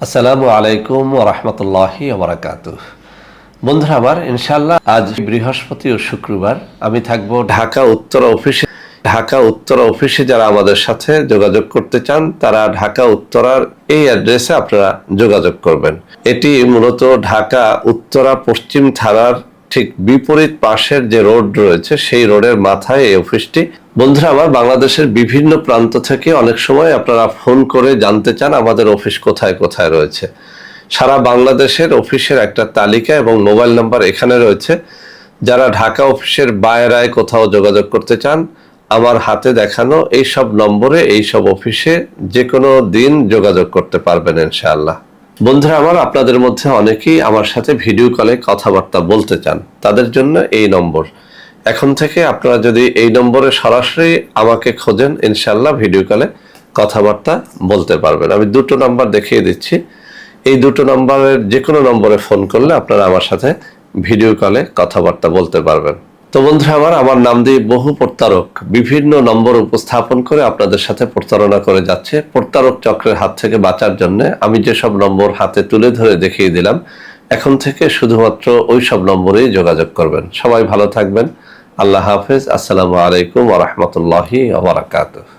আসসালামু আলাইকুম ওয়া রাহমাতুল্লাহি ওয়া বারাকাতুহু। বন্ধুরা আমার, ইনশাআল্লাহ আজ বৃহস্পতি ও শুক্রবার আমি থাকবো ঢাকা উত্তরা অফিসে। যারা আমাদের সাথে যোগাযোগ করতে চান তারা ঢাকা উত্তরার এই অ্যাড্রেসে আপনারা যোগাযোগ করবেন। এটি মূলত ঢাকা উত্তরা পশ্চিম থানার ঠিক বিপরীত পাশের যে রোড রয়েছে সেই রোডের মাথায় এই অফিসটি। বন্ধুরা আমার, বাংলাদেশের বিভিন্ন প্রান্ত থেকে অনেক সময় আপনারা ফোন করে জানতে চান আমাদের অফিস কোথায় কোথায় রয়েছে। সারা বাংলাদেশের অফিসের একটা তালিকা এবং মোবাইল নাম্বার এখানে রয়েছে। যারা ঢাকা অফিসের বাইরে কোথাও যোগাযোগ করতে চান, আমার হাতে দেখানো এই সব নম্বরে এই সব অফিসে যে কোনো দিন যোগাযোগ করতে পারবেন ইনশাআল্লাহ। বন্ধুরা আমার, আপনাদের মধ্যে অনেকেই আমার সাথে ভিডিও কলে কথাবার্তা বলতে চান, তাদের জন্য এই নম্বর। এখন থেকে আপনারা যদি এই নম্বরে সরাসরি আমাকে খোঁজেন, ইনশাআল্লাহ ভিডিও কলে কথাবার্তা বলতে পারবেন। আমি দুটো নাম্বার দেখিয়ে দিচ্ছি। এই দুটো নম্বরের যে কোনো নম্বরে ফোন করলে আপনারা আমার সাথে ভিডিও কলে কথাবার্তা বলতে পারবেন। তো বন্ধুরা আমার নাম দিয়ে বহু প্রতারক বিভিন্ন নম্বর উপস্থাপন করে আপনাদের সাথে প্রতারণা করে যাচ্ছে। প্রতারক চক্রের হাত থেকে বাঁচার জন্য আমি যেসব নম্বর হাতে তুলে ধরে দেখিয়ে দিলাম, এখন থেকে শুধুমাত্র ওই সব নম্বরেই যোগাযোগ করবেন। সবাই ভালো থাকবেন। আল্লাহ হাফেজ। আসসালামু আলাইকুম ওয়া রাহমাতুল্লাহি ওয়া বারাকাতুহু।